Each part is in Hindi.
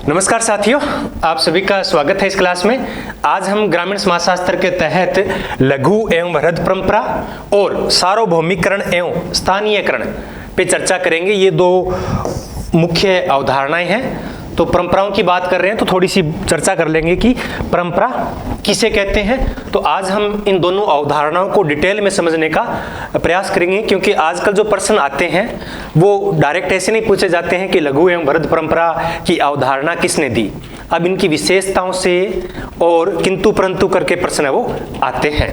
नमस्कार साथियों, आप सभी का स्वागत है इस क्लास में। आज हम ग्रामीण समाजशास्त्र के तहत लघु एवं वृहद परंपरा और सार्वभौमिकरण एवं स्थानीयकरण पे चर्चा करेंगे। ये दो मुख्य अवधारणाएं हैं। तो परंपराओं की बात कर रहे हैं तो थोड़ी सी चर्चा कर लेंगे कि परंपरा किसे कहते हैं। तो आज हम इन दोनों अवधारणाओं को डिटेल में समझने का प्रयास करेंगे, क्योंकि आजकल जो प्रश्न आते हैं वो डायरेक्ट ऐसे नहीं पूछे जाते हैं कि लघु एवं वृहद परंपरा की अवधारणा किसने दी। अब इनकी विशेषताओं से और किंतु परंतु करके प्रश्न है वो आते हैं।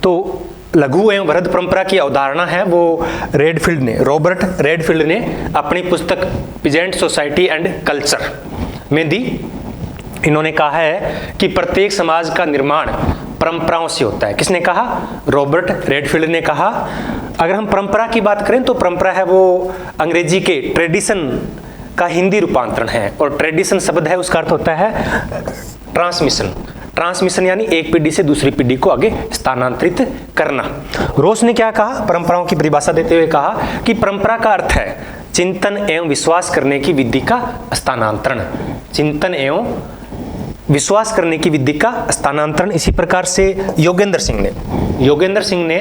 तो लघु एवं वृहद परंपरा की अवधारणा है वो रॉबर्ट रेडफील्ड ने अपनी पुस्तक पीजेंट सोसाइटी एंड कल्चर में दी। इन्होंने कहा है कि प्रत्येक समाज का निर्माण परंपराओं से होता है। किसने कहा? रॉबर्ट रेडफील्ड ने कहा। अगर हम परंपरा की बात करें तो परंपरा है वो अंग्रेजी के ट्रेडिशन का हिंदी रूपांतरण है, और ट्रेडिशन शब्द है उसका अर्थ होता है ट्रांसमिशन यानी एक पीढ़ी से दूसरी पीढ़ी को आगे स्थानांतरित करना। रोस ने क्या कहा? परंपराओं की परिभाषा देते हुए कहा कि परंपरा का अर्थ है चिंतन एवं विश्वास करने की विधि का स्थानांतरण। चिंतन एवं विश्वास करने की विधि का स्थानांतरण। इसी प्रकार से योगेंद्र सिंह ने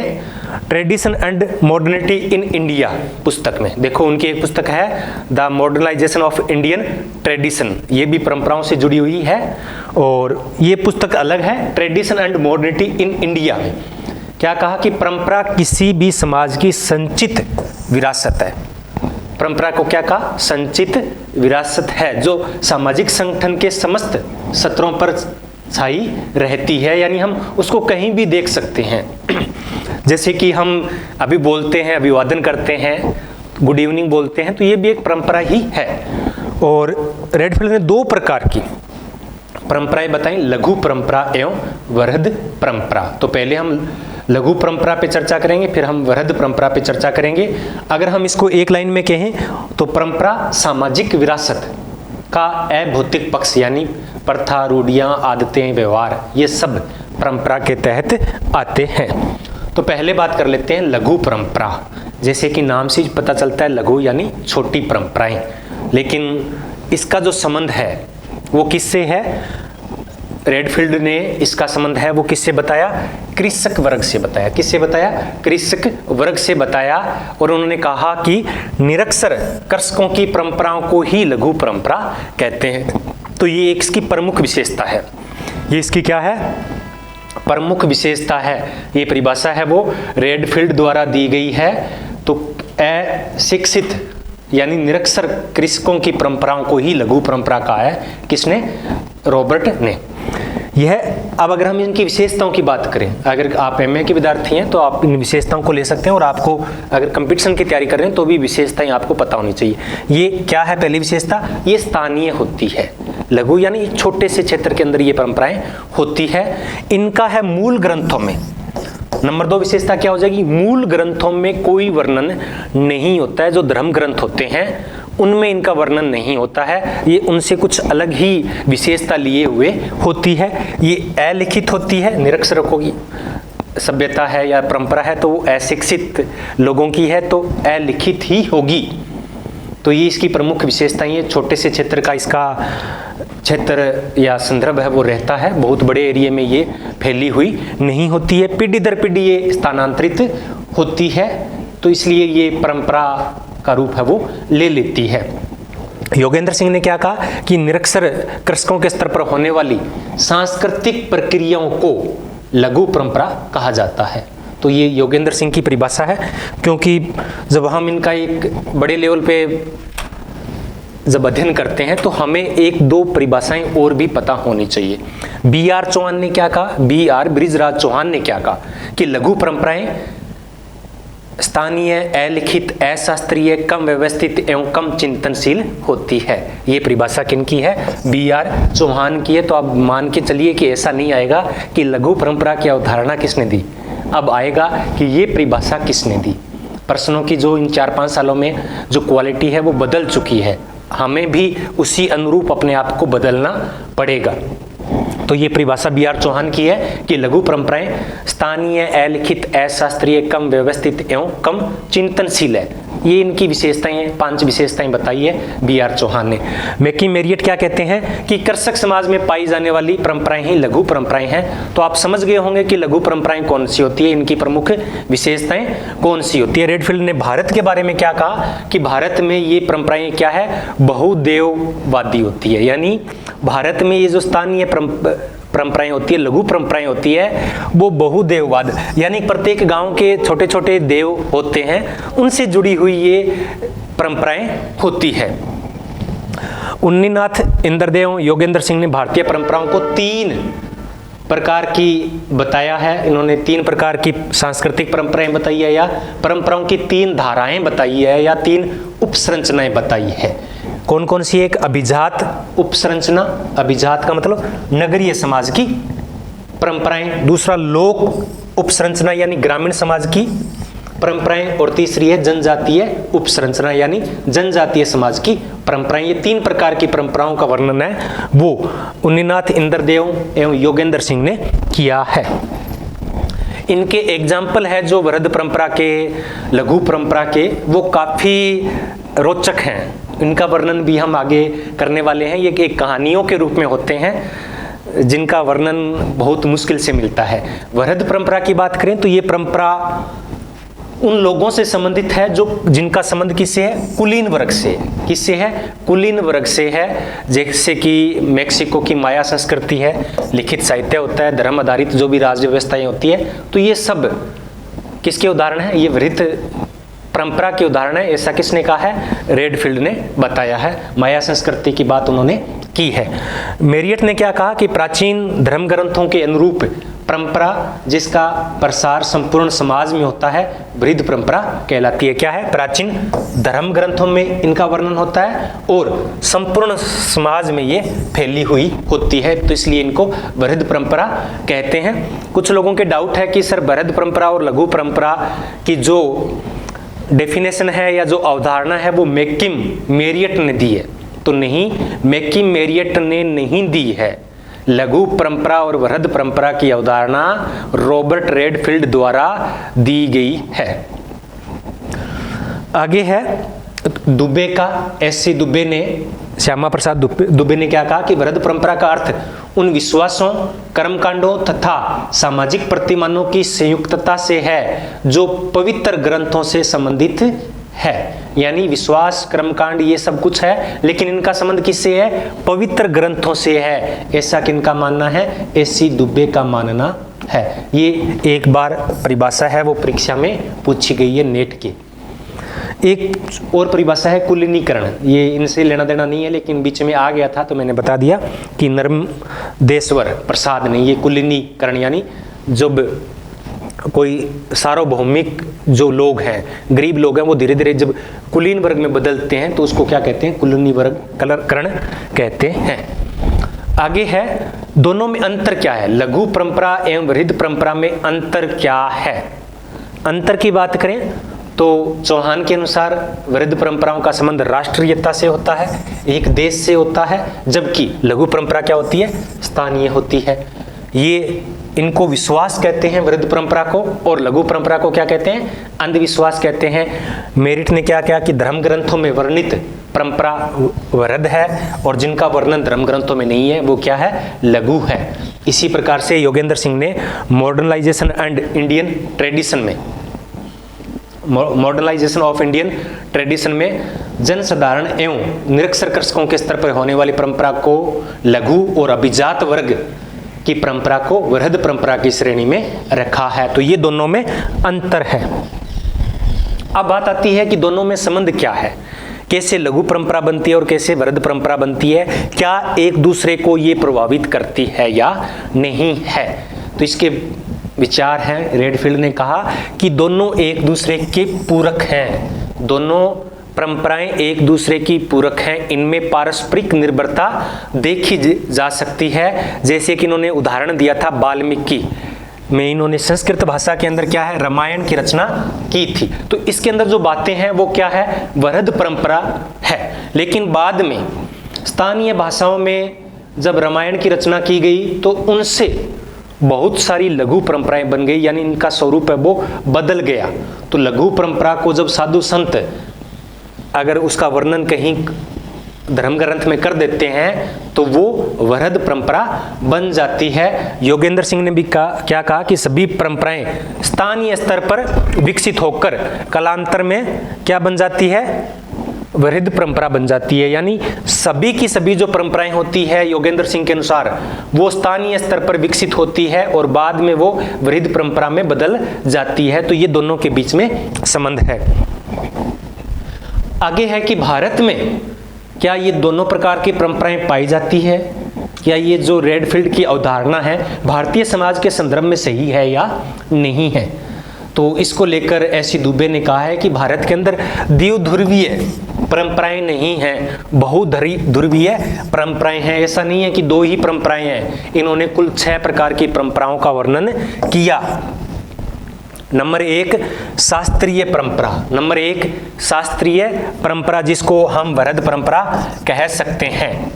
tradition and modernity in India पुस्तक में, देखो उनकी एक पुस्तक है the modernization of Indian tradition, ये भी परंपराओं से जुड़ी हुई है और ये पुस्तक अलग है। Tradition and modernity in India में क्या कहा कि परंपरा किसी भी समाज की संचित विरासत है। परंपरा को क्या कहा? संचित विरासत है जो सामाजिक संगठन के समस्त स्तरों पर छाई रहती है, यानी हम उसको कहीं भी देख सकते हैं। जैसे कि हम अभी बोलते हैं, अभिवादन करते हैं, गुड इवनिंग बोलते हैं, तो ये भी एक परंपरा ही है। और रेडफील्ड ने दो प्रकार की परंपराएं बताई, लघु परंपरा एवं वृहद परंपरा। तो पहले हम लघु परंपरा पे चर्चा करेंगे, फिर हम वृहद परंपरा पे चर्चा करेंगे। अगर हम इसको एक लाइन में कहें तो परंपरा सामाजिक विरासत का अभौतिक पक्ष, यानी प्रथा, रूढ़ियां, आदतें, व्यवहार, ये सब परंपरा के तहत आते हैं। तो पहले बात कर लेते हैं लघु परंपरा। जैसे कि नाम से पता चलता है लघु यानी छोटी परंपराएं, लेकिन इसका जो संबंध है वो किससे है? रेडफील्ड ने इसका संबंध है वो किससे बताया? कृषक वर्ग से बताया। किससे बताया? कृषक वर्ग से बताया। और उन्होंने कहा कि निरक्षर कृषकों की परंपराओं को ही लघु परंपरा कहते हैं। तो ये एक इसकी प्रमुख विशेषता है। ये इसकी क्या है? प्रमुख विशेषता है। ये परिभाषा है वो रेडफील्ड द्वारा दी गई है। तो अशिक्षित यानी निरक्षर कृषकों की परंपराओं को ही लघु परंपरा कहा है। किसने? रॉबर्ट ने। यह अब अगर हम इनकी विशेषताओं की बात करें, अगर आप एमए के विद्यार्थी हैं तो आप इन विशेषताओं को ले सकते हैं, और आपको अगर कंपटीशन की तैयारी कर रहे हैं तो भी विशेषताएं आपको पता होनी चाहिए। ये क्या है? पहली विशेषता, ये स्थानीय होती है। लघु यानी छोटे से क्षेत्र के अंदर ये परंपराएं होती है। इनका है मूल ग्रंथों में। नंबर 2 विशेषता क्या हो जाएगी? मूल ग्रंथों में कोई वर्णन नहीं होता है। जो धर्म ग्रंथ होते हैं उनमें इनका वर्णन नहीं होता है। ये उनसे कुछ अलग ही विशेषता लिए हुए होती है। ये अलिखित होती है। निरक्षरों की सभ्यता है या परंपरा है तो वो अशिक्षित लोगों की है, तो अलिखित ही होगी। तो ये इसकी प्रमुख विशेषताएं। ये छोटे से क्षेत्र का इसका क्षेत्र या संदर्भ है वो रहता है, बहुत बड़े एरिया में ये फैली हुई नहीं होती है। पीढ़ी दर पीढ़ी ये स्थानांतरित होती है, तो इसलिए ये परंपरा का रूप है वो ले लेती है। योगेंद्र सिंह ने क्या कहा कि निरक्षर कृषकों के स्तर पर होने वाली सांस्कृतिक प्रक्रियाओं को लघु परंपरा कहा जाता है। तो ये योगेंद्र सिंह की परिभाषा है, क्योंकि जब हम इनका एक बड़े लेवल पे जब अध्ययन करते हैं तो हमें एक दो परिभाषाएं और भी पता होनी चाहिए। B.R. चौहान ने क्या कहा? B.R. बृजराज चौहान ने क्या कहा कि लघु परंपराएं स्थानीय, अलिखित, अशास्त्रीय, कम व्यवस्थित एवं कम चिंतनशील होती है। ये परिभाषा किनकी है? B.R. चौहान की है। तो आप मान के चलिए कि ऐसा नहीं आएगा कि लघु परंपरा की अवधारणा किसने दी, अब आएगा कि ये परिभाषा किसने दी। प्रश्नों की जो इन 4-5 सालों में जो क्वालिटी है वो बदल चुकी है, हमें भी उसी अनुरूप अपने आप को बदलना पड़ेगा। तो ये परिभाषा B.R. चौहान की है कि लघु परंपराएं स्थानीय, अलिखित, अशास्त्रीय, कम व्यवस्थित एवं कम चिंतनशील है। ये इनकी विशेषताएं हैं, 5 विशेषताएं बताई है बी आर चौहान ने। मैकी मेरियट क्या कहते हैं कि कृषक समाज में पाई जाने वाली परंपराएं ही लघु परंपराएं हैं। तो आप समझ गए होंगे कि लघु परंपराएं कौन सी होती है, इनकी प्रमुख विशेषताएं कौन सी होती है। रेडफील्ड ने भारत के बारे में क्या कहा कि भारत में ये परंपराएं क्या है, बहुदेववादी होती है। यानी भारत में ये जो स्थानीय परंपराएं होती है, लघु परंपराएं होती है, वो बहुदेववाद, यानी प्रत्येक गांव के छोटे छोटे देव होते हैं, उनसे जुड़ी हुई ये परंपराएं होती है। उन्नीनाथ इंद्रदेव योगेंद्र सिंह ने भारतीय परंपराओं को 3 प्रकार की बताया है। इन्होंने 3 प्रकार की सांस्कृतिक परंपराएं बताई है, या परंपराओं की 3 धाराएं बताई है, या 3 उपसंरचनाएं बताई है। कौन कौन सी? एक अभिजात उपसंरचना, अभिजात का मतलब नगरीय समाज की परंपराएं। दूसरा लोक उपसंरचना यानी ग्रामीण समाज की परंपराएं, और तीसरी है जनजातीय उपसंरचना यानी जनजातीय समाज की परंपराएं। ये 3 प्रकार की परंपराओं का वर्णन है वो उन्नीनाथ इंद्रदेव एवं योगेंद्र सिंह ने किया है। इनके एग्जाम्पल है जो वृहद परंपरा के, लघु परंपरा के, वो काफी रोचक हैं। इनका वर्णन भी हम आगे करने वाले हैं। ये एक कहानियों के रूप में होते हैं जिनका वर्णन बहुत मुश्किल से मिलता है। वृहद परंपरा की बात करें तो ये परंपरा उन लोगों से संबंधित है जो जिनका संबंध किससे है, कुलीन वर्ग से। किससे है? कुलीन वर्ग से है। जैसे कि मेक्सिको की माया संस्कृति है, लिखित साहित्य होता है, धर्म आधारित जो भी राज्य व्यवस्थाएं होती है, तो ये सब किसके उदाहरण है? ये वृहद परंपरा के उदाहरण है। ऐसा किसने कहा है? रेडफील्ड ने बताया है। माया संस्कृति की बात उन्होंने की है। मेरियट ने क्या कहा कि प्राचीन धर्म ग्रंथों के अनुरूप परंपरा जिसका प्रसार संपूर्ण समाज में होता है वृहद परंपरा कहलाती है। क्या है? प्राचीन धर्म ग्रंथों में इनका वर्णन होता है और संपूर्ण समाज में ये फैली हुई होती है, तो इसलिए इनको वृहद परंपरा कहते हैं। कुछ लोगों के डाउट है कि सर वृहद परंपरा और लघु परंपरा की जो डेफिनेशन है या जो अवधारणा है वो मैकिम मेरियट ने दी है, तो नहीं, मैकिम मेरियट ने नहीं दी है। लघु परंपरा और वृहद परंपरा की अवधारणा रॉबर्ट रेडफील्ड द्वारा दी गई है। आगे है दुबे का, एस.सी. दुबे ने, श्यामा प्रसाद दुबे ने क्या कहा कि वृहद परंपरा का अर्थ उन विश्वासों, कर्मकांडों तथा सामाजिक प्रतिमानों की संयुक्तता से है जो पवित्र ग्रंथों से संबंधित है। यानी विश्वास, कर्मकांड ये सब कुछ है, लेकिन इनका संबंध किससे है? पवित्र ग्रंथों से है। ऐसा किनका मानना है? एस.सी. दुबे का मानना है। ये एक बार परिभाषा है वो परीक्षा में पूछी गई है नेट की। एक और परिभाषा है कुलीनीकरण। ये इनसे लेना देना नहीं है, लेकिन बीच में आ गया था तो मैंने बता दिया कि नर्मदेश्वर प्रसाद ने ये कुलीनीकरण यानी जब कोई सार्वभौमिक जो लोग हैं, गरीब लोग हैं, वो धीरे धीरे जब कुलीन वर्ग में बदलते हैं तो उसको क्या कहते हैं? कुलीनी वर्ग करण कहते हैं। आगे है दोनों में अंतर क्या है? लघु परंपरा एवं वृहद परंपरा में अंतर क्या है? अंतर की बात करें तो चौहान के अनुसार वृहद परंपराओं का संबंध राष्ट्रीयता से होता है, एक देश से होता है, जबकि लघु परंपरा क्या होती है? स्थानीय होती है। ये इनको विश्वास कहते हैं वृहद परंपरा को, और लघु परंपरा को क्या कहते हैं? अंधविश्वास कहते हैं। मेरिट ने क्या किया कि धर्म ग्रंथों में वर्णित परंपरा वृहद है और जिनका वर्णन धर्म ग्रंथों में नहीं है वो क्या है? लघु है। इसी प्रकार से योगेंद्र सिंह ने मॉडर्नाइजेशन एंड इंडियन ट्रेडिशन में, मॉडर्नाइजेशन ऑफ इंडियन ट्रेडिशन में जनसाधारण एवं निरक्षर कृषकों के स्तर पर होने वाली परंपरा को लघु और अभिजात वर्ग की परंपरा को वृहद परंपरा की श्रेणी में रखा है। तो ये दोनों में अंतर है। अब बात आती है कि दोनों में संबंध क्या है, कैसे लघु परंपरा बनती है और कैसे वृहद परंपरा बनती है, क्या एक दूसरे को ये प्रभावित करती है या नहीं है। तो इसके विचार हैं। रेडफील्ड ने कहा कि दोनों एक दूसरे के पूरक हैं, दोनों परंपराएं एक दूसरे की पूरक हैं, इनमें पारस्परिक निर्भरता देखी जा सकती है। जैसे कि इन्होंने उदाहरण दिया था वाल्मीकि में, इन्होंने संस्कृत भाषा के अंदर क्या है? रामायण की रचना की थी, तो इसके अंदर जो बातें हैं वो क्या है? वृहद परंपरा है। लेकिन बाद में स्थानीय भाषाओं में जब रामायण की रचना की गई तो उनसे बहुत सारी लघु परंपराएं बन गई, यानी इनका स्वरूप है वो बदल गया। तो लघु परंपरा को जब साधु संत अगर उसका वर्णन कहीं धर्म ग्रंथ में कर देते हैं तो वो वृहद परंपरा बन जाती है। योगेंद्र सिंह ने भी क्या कहा कि सभी परंपराएं स्थानीय स्तर पर विकसित होकर कालांतर में क्या बन जाती है, वृहद परंपरा बन जाती है। यानी सभी की सभी जो परंपराएं होती है योगेंद्र सिंह के अनुसार वो स्थानीय स्तर पर विकसित होती है और बाद में वो वृहद परंपरा में बदल जाती है। तो ये दोनों के बीच में संबंध है। आगे है कि भारत में क्या ये दोनों प्रकार की परंपराएं पाई जाती है, क्या ये जो रेडफील्ड की अवधारणा है भारतीय समाज के संदर्भ में सही है या नहीं है। तो इसको लेकर एस सी दुबे ने कहा है कि भारत के अंदर द्विध्रुवीय परंपराएं नहीं हैं, बहुध्रुवीय परंपराएं हैं। ऐसा नहीं है कि दो ही परंपराएं हैं, इन्होंने कुल 6 प्रकार की परंपराओं का वर्णन किया। नंबर 1 शास्त्रीय परंपरा, नंबर 1 शास्त्रीय परंपरा जिसको हम वृहद परंपरा कह सकते हैं।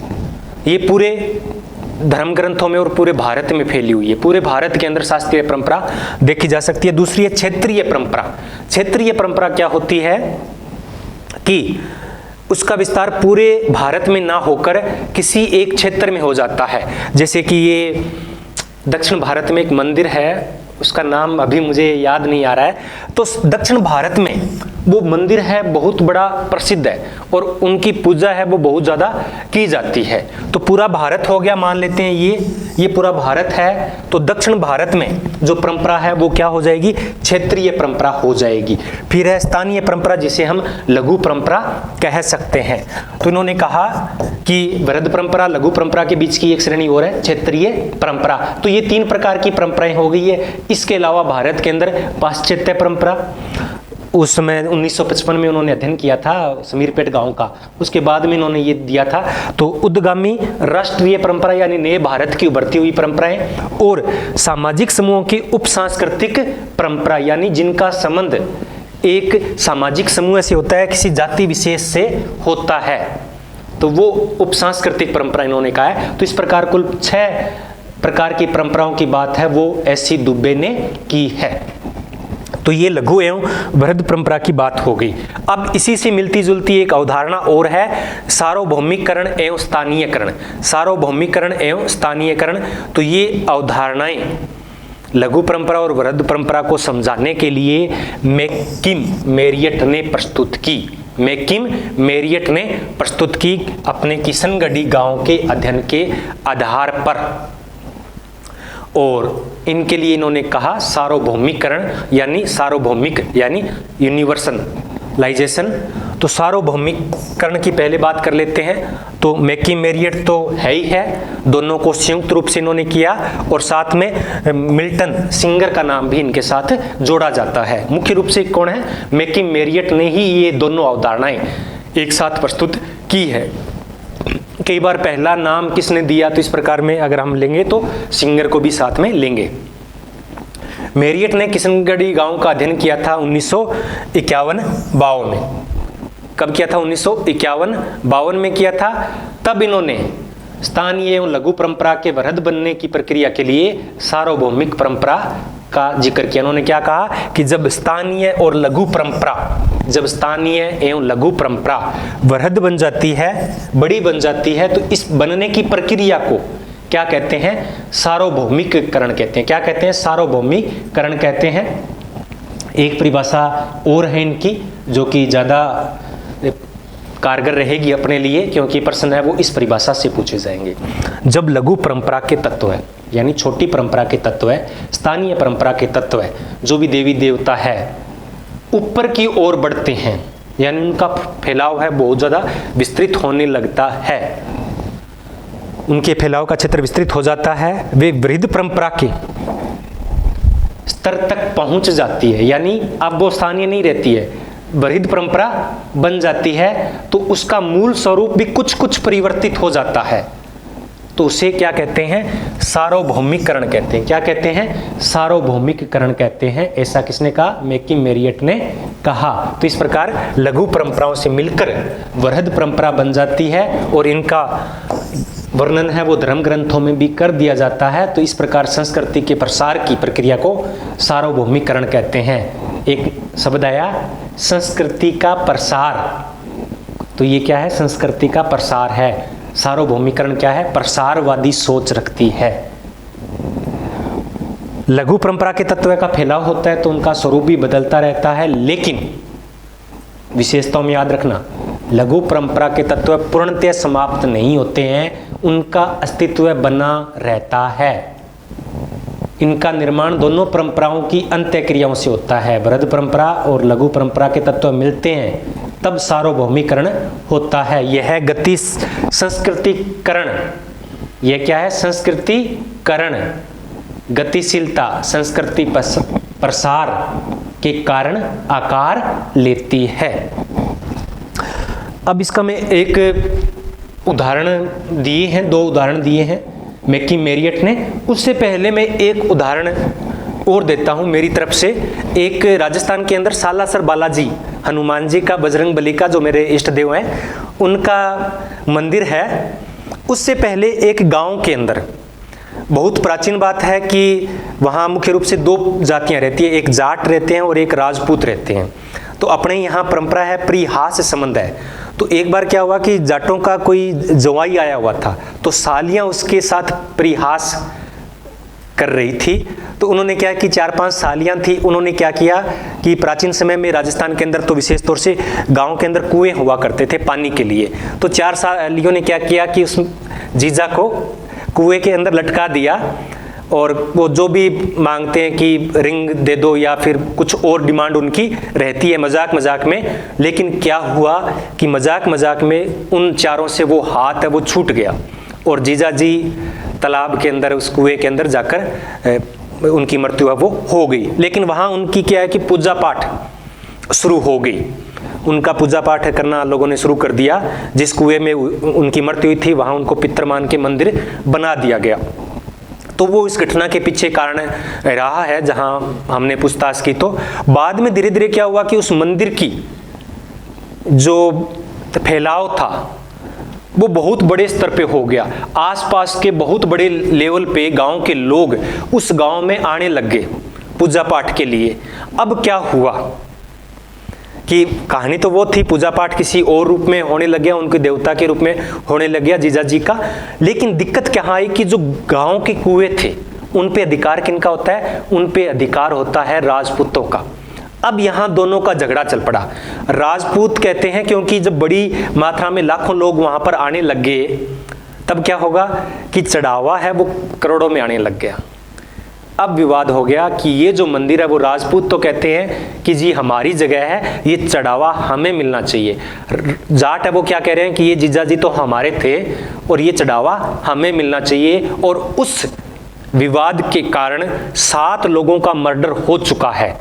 ये पूरे धर्म ग्रंथों में और पूरे भारत में फैली हुई है, पूरे भारत के अंदर शास्त्रीय परंपरा देखी जा सकती है। दूसरी है क्षेत्रीय परंपरा। क्षेत्रीय परंपरा क्या होती है कि उसका विस्तार पूरे भारत में ना होकर किसी एक क्षेत्र में हो जाता है। जैसे कि ये दक्षिण भारत में एक मंदिर है, उसका नाम अभी मुझे याद नहीं आ रहा है। तो दक्षिण भारत में वो मंदिर है, बहुत बड़ा प्रसिद्ध है और उनकी पूजा है वो बहुत ज़्यादा की जाती है। तो पूरा भारत हो गया, मान लेते हैं ये पूरा भारत है। तो दक्षिण भारत में जो परंपरा है वो क्या हो जाएगी, क्षेत्रीय परंपरा हो जाएगी। फिर है स्थानीय परंपरा जिसे हम लघु परंपरा कह सकते हैं। तो इन्होंने कहा कि वृहद परंपरा लघु परंपरा के बीच की एक श्रेणी और है क्षेत्रीय परंपरा। तो ये 3 प्रकार की परंपराएं हो गई है। इसके अलावा भारत के अंदर पाश्चात्य परंपरा, उस समय 1955 में उन्होंने अध्ययन किया था समीरपेट गांव का, उसके बाद में इन्होंने ये दिया था। तो उद्गामी राष्ट्रीय परंपरा यानी नए भारत की उभरती हुई परंपराएं और सामाजिक समूहों की उप सांस्कृतिक परंपरा यानी जिनका संबंध एक सामाजिक समूह से होता है, किसी जाति विशेष से होता है, तो वो उप सांस्कृतिक परंपरा इन्होंने कहा है। तो इस प्रकार कुल 6 प्रकार की परंपराओं की बात है वो एस सी दुबे ने की है। तो ये लघु एवं वृहद परंपरा की बात हो गई। अब इसी से मिलती जुलती एक अवधारणा और है सार्वभौमिकरण एवं स्थानीयकरण। सार्वभौमिकरण एवं स्थानीयकरण, तो ये अवधारणाएं लघु परंपरा और वृहद परंपरा को समझाने के लिए मैकिम मेरियट ने प्रस्तुत की। मैकिम मेरियट ने प्रस्तुत की अपने किशनगढ़ी गांव के अध्ययन के आधार पर। और इनके लिए इन्होंने कहा सार्वभौमिकरण यानी सार्वभौमिक यानी यूनिवर्सलाइजेशन। तो सार्वभौमिकरण की पहले बात कर लेते हैं। तो मैकिम मेरियट तो है ही है, दोनों को संयुक्त रूप से इन्होंने किया और साथ में मिल्टन सिंगर का नाम भी इनके साथ जोड़ा जाता है। मुख्य रूप से कौन है, मैकिम मेरियट ने ही ये दोनों अवधारणाएं एक साथ प्रस्तुत की है। कई बार पहला नाम किसने दिया, तो इस प्रकार में अगर हम लेंगे तो सिंगर को भी साथ में लेंगे। मेरियट ने किशनगढ़ी गांव का अध्ययन किया था 1951-52 में। कब किया था, 1951-52 में किया था। तब इन्होंने स्थानीय एवं लघु परंपरा के वृहद बनने की प्रक्रिया के लिए सार्वभौमिक परंपरा का जिक्र किया। उन्होंने क्या कहा कि जब स्थानीय और लघु परंपरा, जब स्थानीय एवं लघु परंपरा वृहद बन जाती है, बड़ी बन जाती है, तो इस बनने की प्रक्रिया को क्या कहते हैं, सार्वभौमिकरण कहते हैं। क्या कहते हैं, सार्वभौमिकरण कहते हैं। एक परिभाषा और है इनकी जो कि ज्यादा कारगर रहेगी अपने लिए, क्योंकि प्रश्न है वो इस परिभाषा से पूछे जाएंगे। जब लघु परंपरा के तत्व है यानी छोटी परंपरा के तत्व है, स्थानीय परंपरा के तत्व है, जो भी देवी देवता है ऊपर की ओर बढ़ते हैं यानी उनका फैलाव है बहुत ज्यादा विस्तृत होने लगता है, उनके फैलाव का क्षेत्र विस्तृत हो जाता है, वे वृहद परंपरा के स्तर तक पहुंच जाती है। यानी अब वो स्थानीय नहीं रहती है, वृहद परंपरा बन जाती है, तो उसका मूल स्वरूप भी कुछ कुछ परिवर्तित हो जाता है। तो उसे क्या कहते हैं, सार्वभौमिकरण कहते हैं। क्या कहते हैं, सार्वभौमिकरण कहते हैं। ऐसा किसने कहा, मैकिम मेरियट ने कहा। तो इस प्रकार लघु परंपराओं से मिलकर वृहद परंपरा बन जाती है और इनका वर्णन है वो धर्म ग्रंथों में भी कर दिया जाता है। तो इस प्रकार संस्कृति के प्रसार की प्रक्रिया को सार्वभौमिकरण कहते हैं। एक शब्द आया, संस्कृति का प्रसार। तो ये क्या है, संस्कृति का प्रसार है। सार्वभौमिकरण क्या है, प्रसारवादी सोच रखती है। लघु परंपरा के तत्व का फैलाव होता है तो उनका स्वरूप भी बदलता रहता है, लेकिन विशेषताओं में याद रखना, लघु परंपरा के तत्व पूर्णतः समाप्त नहीं होते हैं, उनका अस्तित्व बना रहता है। इनका निर्माण दोनों परंपराओं की अंत्य क्रियाओं से होता है। बृहद परंपरा और लघु परंपरा के तत्व मिलते हैं तब सार्वभौमिकरण होता है। यह गति संस्कृतिकरण, यह क्या है, संस्कृतिकरण, गतिशीलता संस्कृति प्रसार के कारण आकार लेती है। अब इसका मैं एक उदाहरण दिए हैं, 2 उदाहरण दिए हैं मैकी मेरियट ने। उससे पहले मैं एक उदाहरण और देता हूं मेरी तरफ से। एक राजस्थान के अंदर सालासर बालाजी, हनुमान जी का, बजरंग बली का, जो मेरे इष्ट देव हैं, उनका मंदिर है। उससे पहले एक गांव के अंदर, बहुत प्राचीन बात है कि वहाँ मुख्य रूप से 2 जातियाँ रहती है, एक जाट रहते हैं और एक राजपूत रहते हैं। तो अपने यहाँ परंपरा है, प्रिहास संबंध है। तो एक बार क्या हुआ कि जाटों का कोई जवाई आया हुआ था, तो सालियाँ उसके साथ प्रिहास कर रही थी। तो उन्होंने क्या कि 4-5 सालियाँ थी, उन्होंने क्या किया कि प्राचीन समय में राजस्थान के अंदर तो विशेष तौर से गांव के अंदर कुएं हुआ करते थे पानी के लिए। तो 4 सालियों ने क्या किया कि उस जीजा को कुएं के अंदर लटका दिया, और वो जो भी मांगते हैं कि रिंग दे दो या फिर कुछ और डिमांड उनकी रहती है मजाक मजाक में। लेकिन क्या हुआ कि मजाक मजाक में उन चारों से वो हाथ है वो छूट गया, और जीजा जी तालाब के अंदर, उस कुएं के अंदर जाकर उनकी मृत्यु है वो हो गई। लेकिन वहाँ उनकी क्या है कि पूजा पाठ शुरू हो गई, उनका पूजा पाठ करना लोगों ने शुरू कर दिया। जिस कुएं में उनकी मृत्यु हुई थी वहाँ उनको पितर मान के मंदिर बना दिया गया। तो वो इस घटना के पीछे कारण रहा है जहाँ हमने पूछताछ की। तो बाद में धीरे धीरे क्या हुआ कि उस मंदिर की जो फैलाव था वो बहुत बड़े स्तर पे हो गया। आसपास के बहुत बड़े लेवल पे गांव के लोग उस गांव में आने लग गए पूजा पाठ के लिए। अब क्या हुआ कि कहानी तो वो थी, पूजा पाठ किसी और रूप में होने लग गया, उनके देवता के रूप में होने लग गया जीजा जी का। लेकिन दिक्कत क्या आई कि जो गांव के कुएं थे उन पे अधिकार किनका होता है, उन पे अधिकार होता है राजपूतों का। अब यहाँ दोनों का झगड़ा चल पड़ा। राजपूत कहते हैं क्योंकि जब बड़ी मात्रा में लाखों लोग वहां पर आने लग गए तब क्या होगा कि चढ़ावा है वो करोड़ों में आने लग गया। अब विवाद हो गया कि ये जो मंदिर है वो राजपूत तो कहते हैं कि जी हमारी जगह है, ये चढ़ावा हमें मिलना चाहिए। जाट है वो क्या कह रहे हैं कि ये जीजा जी तो हमारे थे और ये चढ़ावा हमें मिलना चाहिए। और उस विवाद के कारण 7 लोगों का मर्डर हो चुका है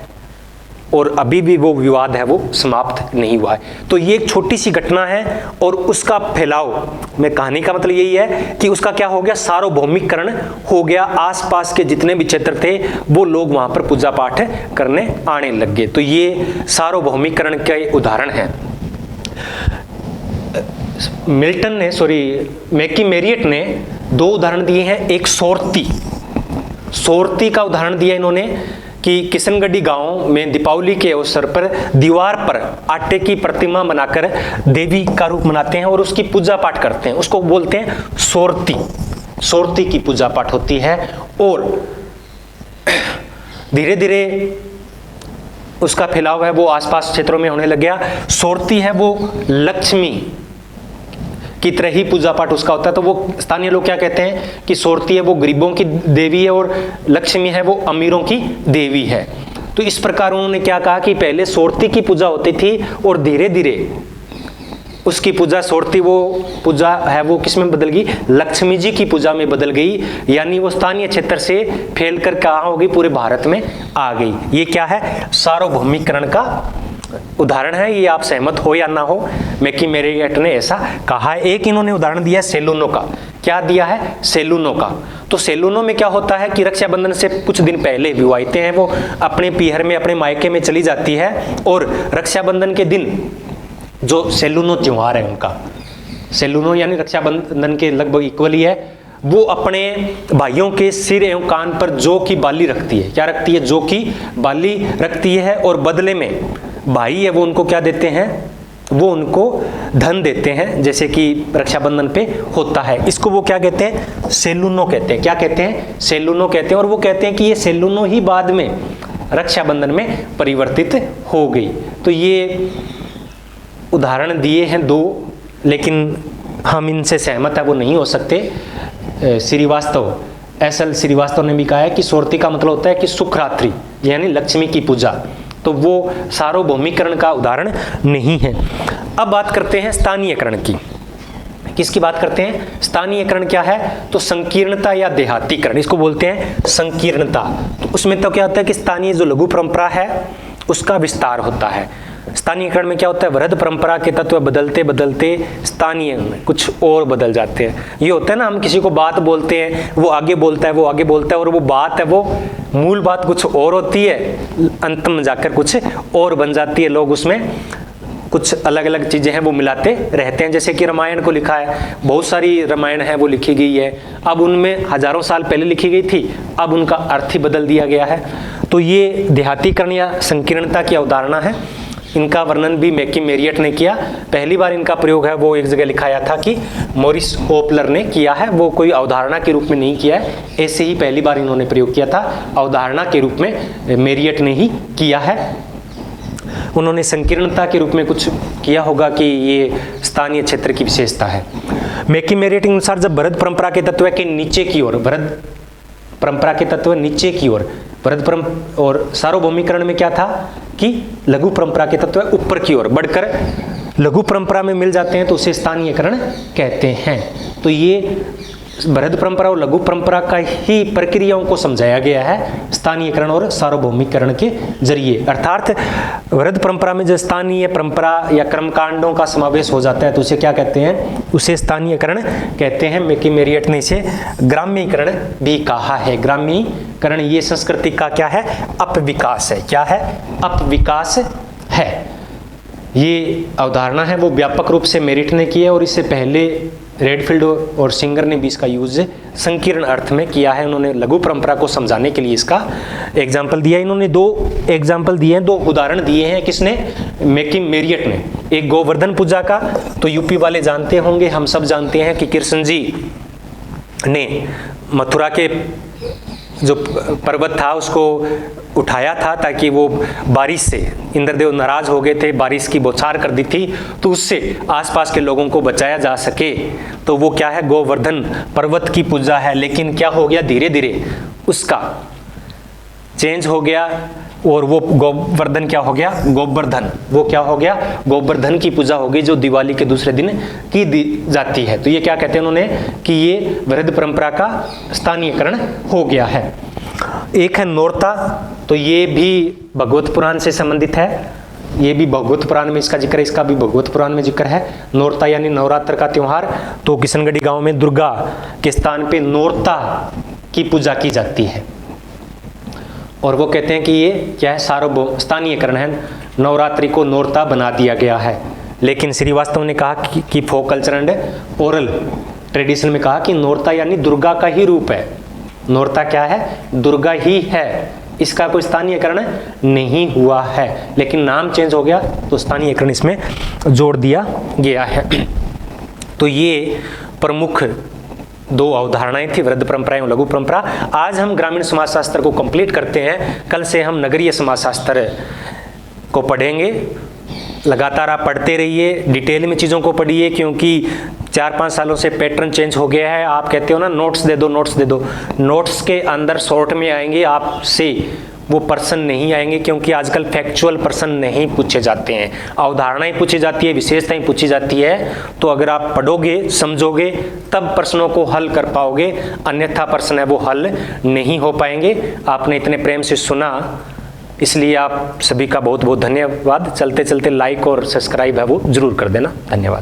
और अभी भी वो विवाद है वो समाप्त नहीं हुआ है। तो ये एक छोटी सी घटना है और उसका फैलाव में कहानी का मतलब यही है कि उसका क्या हो गया, सार्वभौमिकरण हो गया। आसपास के जितने भी क्षेत्र थे वो लोग वहां पर पूजा पाठ करने आने लग गए। तो ये सार्वभौमिकरण के उदाहरण है। मैकी मेरियट ने 2 उदाहरण दिए हैं। एक सोरती का उदाहरण दिया इन्होंने कि किशनगढ़ी गांव में दीपावली के अवसर पर दीवार पर आटे की प्रतिमा बनाकर देवी का रूप बनाते हैं और उसकी पूजा पाठ करते हैं, उसको बोलते हैं सोरती की पूजा पाठ होती है। और धीरे धीरे उसका फैलाव है वो आसपास क्षेत्रों में होने लग गया। सोरती है वो लक्ष्मी की तरह ही पूजा पाठ उसका होता है। तो वो स्थानीय लोग क्या कहते हैं कि सोरती है वो गरीबों की देवी है और लक्ष्मी है वो अमीरों की देवी है। तो इस प्रकार उन्होंने क्या कहा कि पहले सोरती की पूजा होती थी और धीरे धीरे उसकी पूजा, सोरती वो पूजा है वो किस में बदल गई, लक्ष्मी जी की पूजा में बदल गई। यानी वो स्थानीय क्षेत्र से फैल कर कहाँ हो गई, पूरे भारत में आ गई। ये क्या है, सार्वभौमिकरण का उदाहरण है। ये आप सहमत हो या ना हो, मैकी मेरियट ने ऐसा कहा है। एक इन्होंने उदाहरण दिया सेलूनो का। क्या दिया है, सेलूनो का। तो सेलूनो में क्या होता है कि रक्षाबंधन से कुछ दिन पहले विवाहितें हैं वो अपने पीहर में, अपने मायके में चली जाती है और रक्षाबंधन के दिन जो सेलूनो त्योहार है उनका, सेलूनो यानी रक्षाबंधन के लगभग इक्वल ही है, वो अपने भाइयों के सिर एवं कान पर जौ की बाली रखती है। क्या रखती है, जौ की बाली रखती है। और बदले में भाई है वो उनको क्या देते हैं, वो उनको धन देते हैं, जैसे कि रक्षाबंधन पे होता है। इसको वो क्या कहते हैं, सेलूनो कहते हैं। क्या कहते हैं, सेलूनो कहते हैं। और वो कहते हैं कि ये सेलूनो ही बाद में रक्षाबंधन में परिवर्तित हो गई। तो ये उदाहरण दिए हैं दो, लेकिन हम इनसे सहमत है वो नहीं हो सकते। श्रीवास्तव, एस.एल. श्रीवास्तव ने भी कहा है कि सोरती का मतलब होता है कि सुखरात्रि यानी लक्ष्मी की पूजा, तो वो सार्वभौमिकरण का उदाहरण नहीं है। अब बात करते हैं स्थानीयकरण की। किसकी बात करते हैं, स्थानीयकरण क्या है, तो संकीर्णता या देहातीकरण, इसको बोलते हैं संकीर्णता। तो उसमें तो क्या होता है कि स्थानीय जो लघु परंपरा है उसका विस्तार होता है। स्थानीयकरण में क्या होता है, वृहद परंपरा के तत्व बदलते बदलते स्थानीय में कुछ और बदल जाते हैं। ये होता है ना, हम किसी को बात बोलते हैं, वो आगे बोलता है, वो आगे बोलता है, और वो बात है वो मूल बात कुछ और होती है, अंत में जाकर कुछ और बन जाती है। लोग उसमें कुछ अलग अलग चीजें हैं वो मिलाते रहते हैं। जैसे कि रामायण को लिखा है, बहुत सारी रामायण है वो लिखी गई है, अब उनमें हजारों साल पहले लिखी गई थी, अब उनका अर्थ ही बदल दिया गया है। तो ये देहातीकरण या संकीर्णता की अवधारणा है। इनका वर्णन भी मैकी मेरियट ने किया। पहली बार इनका प्रयोग है वो एक जगह लिखाया था कि मॉरिस ओपलर ने किया है, वो कोई अवधारणा के रूप में नहीं किया है, ऐसे ही पहली बार इन्होंने प्रयोग किया था, अवधारणा के रूप में मेरियट ने ही किया है। उन्होंने संकीर्णता के रूप में कुछ किया होगा कि ये स्थानीय क्षेत्र की विशेषता है। मैकी मेरियट के अनुसार जब वृहद परंपरा के तत्व के नीचे की ओर, वृहद परंपरा के तत्व नीचे की ओर, वृहद परंपरा और सार्वभौमिकरण में क्या था कि लघु परंपरा के तत्व ऊपर की ओर बढ़कर लघु परंपरा में मिल जाते हैं, तो उसे स्थानीयकरण कहते हैं। तो ये वृहद परंपरा और लघु परंपरा का ही प्रक्रियाओं को समझाया गया है स्थानीयकरण और सार्वभौमिकरण के जरिए। अर्थात वृहद परंपरा में जो स्थानीय परंपरा या कर्मकांडों का समावेश हो जाता है तो उसे क्या कहते हैं, उसे स्थानीयकरण कहते हैं। मैकी मेरियट ने इसे ग्राम्यीकरण भी कहा है। ग्राम्यीकरण ये संस्कृति का क्या है, अपविकास है। क्या है, अपविकास है। ये अवधारणा है वो व्यापक रूप से मेरिट ने की है, और इससे पहले रेडफील्ड और सिंगर ने भी इसका यूज संकीर्ण अर्थ में किया है। उन्होंने लघु परंपरा को समझाने के लिए इसका एग्जाम्पल दिया। इन्होंने दो एग्जाम्पल दिए हैं, दो उदाहरण दिए हैं। किसने, मैकी मेरियट ने। एक गोवर्धन पूजा का, तो यूपी वाले जानते होंगे, हम सब जानते हैं कि कृष्ण जी ने मथुरा के जो पर्वत था उसको उठाया था ताकि वो बारिश से, इंद्रदेव नाराज हो गए थे, बारिश की बौछार कर दी थी, तो उससे आसपास के लोगों को बचाया जा सके। तो वो क्या है, गोवर्धन पर्वत की पूजा है। लेकिन क्या हो गया, धीरे धीरे उसका चेंज हो गया और वो गोवर्धन क्या हो गया, गोवर्धन, वो क्या हो गया, गोवर्धन की पूजा हो गई, जो दिवाली के दूसरे दिन की जाती है। तो ये क्या कहते हैं उन्होंने कि ये वृहद परंपरा का स्थानीयकरण हो गया है। एक है नोरता, तो ये भी भगवत पुराण से संबंधित है। ये भी भगवत पुराण में इसका जिक्र है, इसका भी भगवत पुराण में जिक्र है। नोरता यानी नवरात्र का त्योहार। तो किशनगढ़ी गांव में दुर्गा के स्थान पे नोरता की पूजा की जाती है, और वो कहते हैं कि ये क्या है, सार्वभौम स्थानीयकरण है, नवरात्रि को नोरता बना दिया गया है। लेकिन श्रीवास्तव ने कहा कि folk culture and oral tradition में कहा कि नोरता यानी दुर्गा का ही रूप है। नोरता क्या है, दुर्गा ही है, इसका कोई स्थानीयकरण नहीं हुआ है। लेकिन नाम चेंज हो गया तो स्थानीयकरण इसमें जोड़ दिया गया है। तो ये प्रमुख दो अवधारणाएं थी, वृहद परंपराएं और लघु परंपरा। आज हम ग्रामीण समाजशास्त्र को कंप्लीट करते हैं, कल से हम नगरीय समाजशास्त्र को पढ़ेंगे। लगातार आप पढ़ते रहिए, डिटेल में चीज़ों को पढ़िए, क्योंकि 4-5 सालों से पैटर्न चेंज हो गया है। आप कहते हो ना नोट्स दे दो, नोट्स दे दो, नोट्स के अंदर शॉर्ट में आएंगे, आपसे वो पर्सन नहीं आएंगे, क्योंकि आजकल फैक्चुअल पर्सन नहीं पूछे जाते हैं, अवधारणाएं पूछी जाती है, विशेषताएं पूछी जाती है। तो अगर आप पढ़ोगे, समझोगे, तब प्रश्नों को हल कर पाओगे, अन्यथा प्रश्न है वो हल नहीं हो पाएंगे। आपने इतने प्रेम से सुना, इसलिए आप सभी का बहुत बहुत धन्यवाद। चलते चलते लाइक और सब्सक्राइब है वो जरूर कर देना। धन्यवाद।